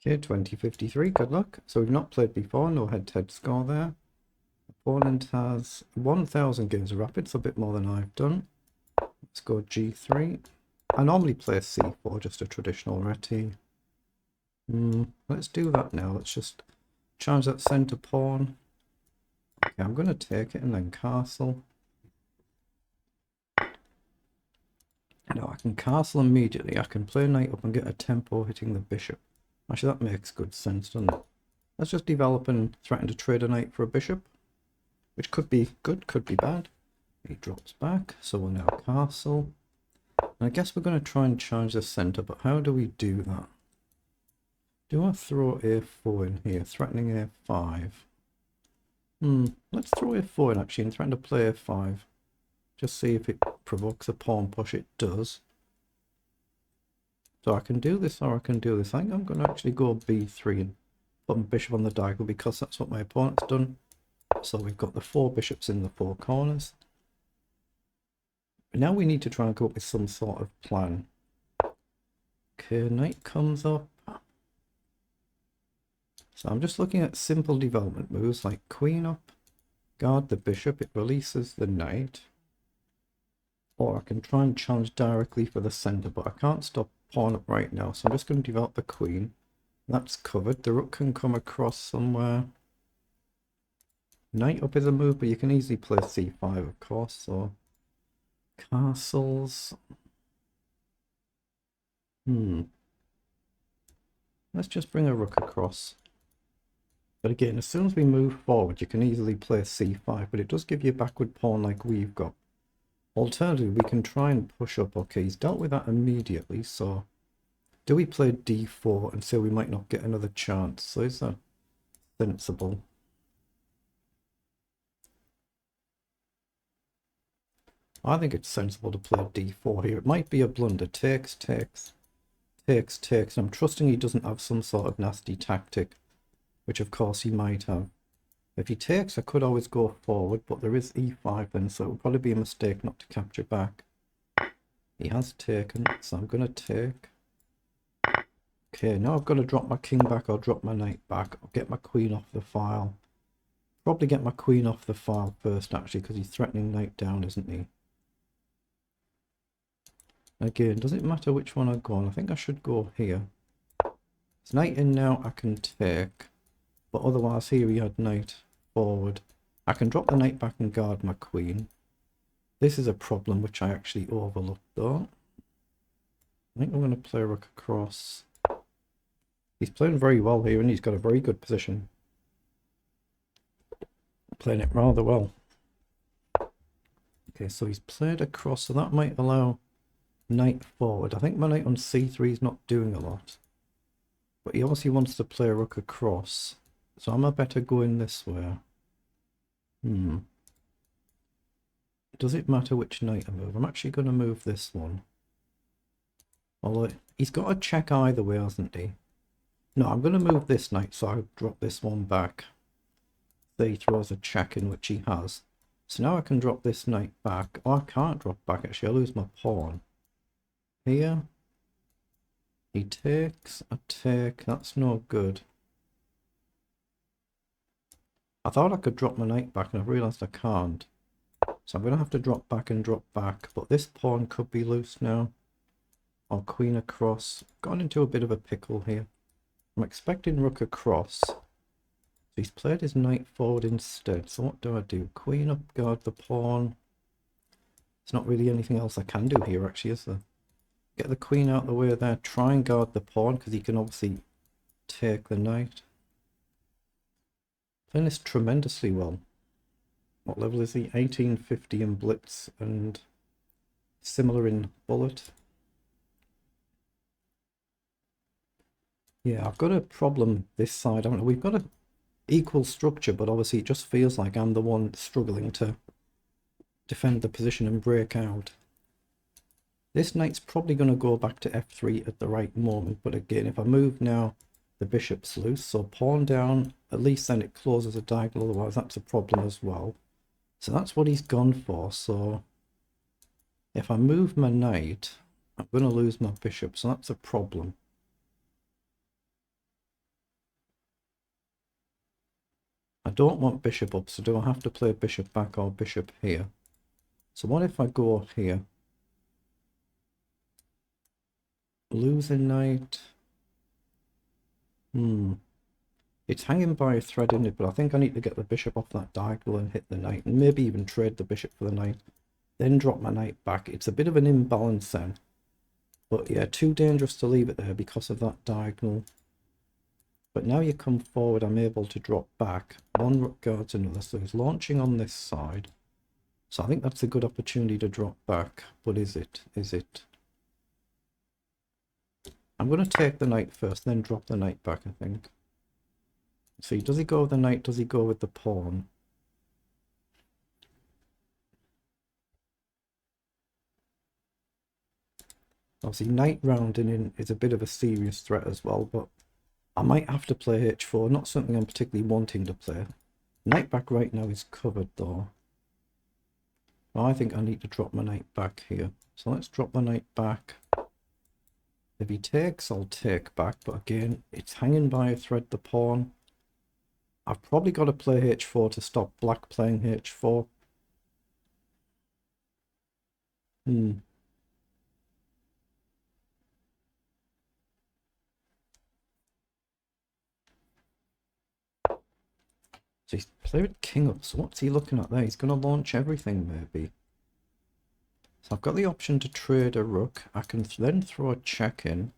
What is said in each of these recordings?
Okay, 2053, good luck. So we've not played before, no head-to-head score there. Opponent has 1000 games of rapid, so a bit more than I've done. Let's go G3. I normally play C4, just a traditional reti. Let's do that now. Let's just charge that center pawn. Okay, I'm going to take it and then castle. Now I can castle immediately. I can play knight up and get a tempo hitting the bishop. Actually, that makes good sense, doesn't it? Let's just develop and threaten to trade a knight for a bishop, which could be good, could be bad. He drops back, so we'll now castle. And I guess we're going to try and charge the center, but how do we do that? Do I throw a4 in here, threatening a5? Let's throw a4 in actually and threaten to play a5. Just see if it provokes a pawn push. It does. So I can do this or I can do this. I think I'm going to actually go b3 and put my bishop on the diagonal because that's what my opponent's done. So we've got the 4 bishops in the 4 corners. Now we need to try and come up with some sort of plan. Okay, knight comes up. So I'm just looking at simple development moves like queen up, guard the bishop, it releases the knight. Or I can try and challenge directly for the center, but I can't stop pawn up right now, so I'm just going to develop the queen. That's covered. The rook can come across somewhere. Knight up is a move, but you can easily play c5, of course, so castles. Let's just bring a rook across. But again, as soon as we move forward, you can easily play c5, but it does give you a backward pawn like we've got. Alternatively, we can try and push up. Okay, he's dealt with that immediately, so do we play d4 and say we might not get another chance? So is that sensible? I think it's sensible to play d4 here. It might be a blunder. Takes. I'm trusting he doesn't have some sort of nasty tactic, which of course he might have. If he takes, I could always go forward, but there is e5 then, so it would probably be a mistake not to capture back. He has taken, so I'm going to take. Okay, now I've got to drop my king back or drop my knight back. I'll get my queen off the file. Probably get my queen off the file first, actually, because he's threatening knight down, isn't he? Again, does it matter which one I go on? I think I should go here. It's knight in now, I can take. But otherwise, here he had knight forward. I can drop the knight back and guard my queen. This is a problem which I actually overlooked though. I think I'm going to play rook across. He's playing very well here and he's got a very good position. Playing it rather well. Okay, so he's played across, so that might allow knight forward. I think my knight on c3 is not doing a lot. But he obviously wants to play rook across. So am I better going this way? Does it matter which knight I move? I'm actually going to move this one. Although he's got to check either way, hasn't he? No, I'm going to move this knight, so I'll drop this one back. So he throws a check in, which he has. So now I can drop this knight back. Oh, I can't drop back, actually. I'll lose my pawn. Here. He takes, I take. That's no good. I thought I could drop my knight back, and I've realised I can't. So I'm going to have to drop back and drop back. But this pawn could be loose now. Or queen across. Gone into a bit of a pickle here. I'm expecting rook across. So he's played his knight forward instead. So what do I do? Queen up, guard the pawn. There's not really anything else I can do here, actually, is there? Get the queen out of the way there. Try and guard the pawn, because he can obviously take the knight. Playing this tremendously well. What level is he? 1850 in Blitz and similar in Bullet. Yeah, I've got a problem this side. I don't know. We've got an equal structure, but obviously it just feels like I'm the one struggling to defend the position and break out. This knight's probably going to go back to f3 at the right moment, but again, if I move now, the bishop's loose, so pawn down, at least then it closes a diagonal, otherwise that's a problem as well. So that's what he's gone for, so if I move my knight, I'm going to lose my bishop, so that's a problem. don't want bishop up, so do I have to play bishop back or bishop here? So what if I go here? Losing knight. It's hanging by a thread in it, but I think I need to get the bishop off that diagonal and hit the knight, and maybe even trade the bishop for the knight. Then drop my knight back. It's a bit of an imbalance then. But yeah, too dangerous to leave it there because of that diagonal. But now you come forward, I'm able to drop back. One rook guards another, so he's launching on this side. So I think that's a good opportunity to drop back. But is it? Is it? I'm going to take the knight first, then drop the knight back, I think. See, does he go with the knight? Does he go with the pawn? Obviously, knight rounding in is a bit of a serious threat as well, but I might have to play h4. Not something I'm particularly wanting to play. Knight back right now is covered though. I think I need to drop my knight back here. So let's drop the knight back. If he takes, I'll take back, but again, it's hanging by a thread, the pawn. I've probably got to play h4 to stop black playing h4. So he's played king up, so what's he looking at there? He's going to launch everything, maybe. So I've got the option to trade a rook. I can then throw a check in.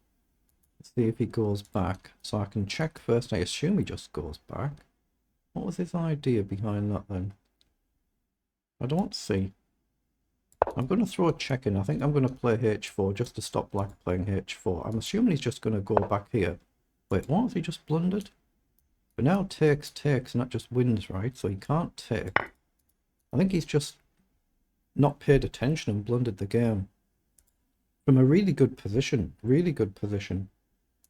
See if he goes back. So I can check first. I assume he just goes back. What was his idea behind that then? I don't see. I'm going to throw a check in. I think I'm going to play h4 just to stop black playing h4. I'm assuming he's just going to go back here. Wait, what? Has he just blundered? But now takes, and that just wins, right? So he can't take. I think he's just not paid attention and blundered the game. From a really good position. Really good position.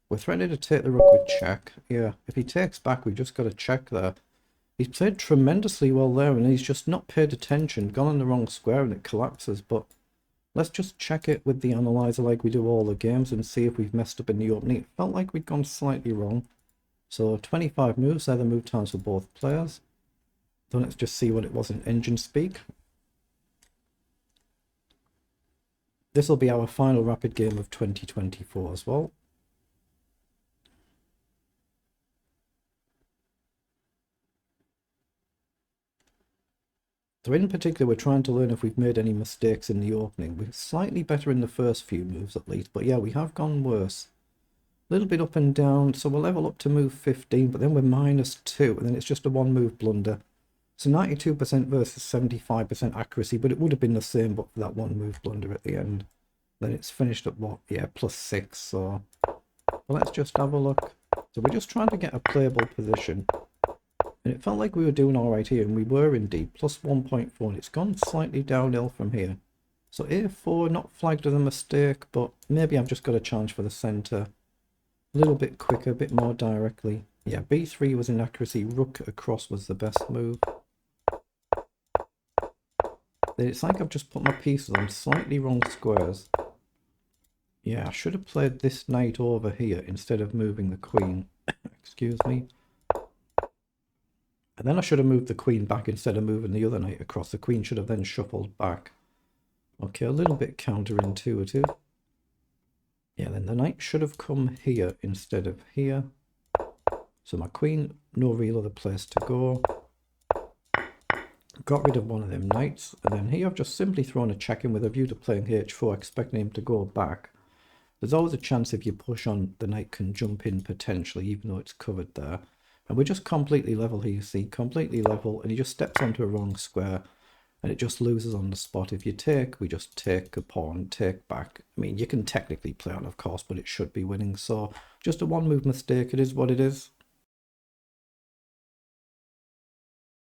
We're threatening to take the rook with check. Yeah, if he takes back, we've just got to check there. He's played tremendously well there, and he's just not paid attention, gone in the wrong square, and it collapses. But let's just check it with the analyzer like we do all the games and see if we've messed up in the opening. It felt like we'd gone slightly wrong. So 25 moves, they're the move times for both players. So let's just see what it was in engine speak. This will be our final rapid game of 2024 as well. So in particular, we're trying to learn if we've made any mistakes in the opening. We're slightly better in the first few moves at least, but yeah, we have gone worse. A little bit up and down, so we'll level up to move 15, but then we're -2, and then it's just a one move blunder. So 92% versus 75% accuracy, but it would have been the same but for that one move blunder at the end. Then it's finished at what? Yeah, +6, so well, let's just have a look. So we're just trying to get a playable position. And it felt like we were doing all right here, and we were indeed, +1.4, and it's gone slightly downhill from here. So A4, not flagged as a mistake, but maybe I've just got a chance for the centre. A little bit quicker, a bit more directly. Yeah, B3 was inaccuracy, rook across was the best move. It's like I've just put my pieces on slightly wrong squares. Yeah, I should have played this knight over here instead of moving the queen. Excuse me. And then I should have moved the queen back instead of moving the other knight across. The queen should have then shuffled back. Okay, a little bit counterintuitive. Yeah, then the knight should have come here instead of here. So my queen, no real other place to go. Got rid of one of them knights. And then here I've just simply thrown a check in with a view to playing h4, expecting him to go back. There's always a chance if you push on, the knight can jump in potentially, even though it's covered there. And we're just completely level here, you see, completely level, and he just steps onto a wrong square, and it just loses on the spot. If you take, we just take a pawn, take back. I mean, you can technically play on, of course, but it should be winning. So just a one move mistake, it is what it is.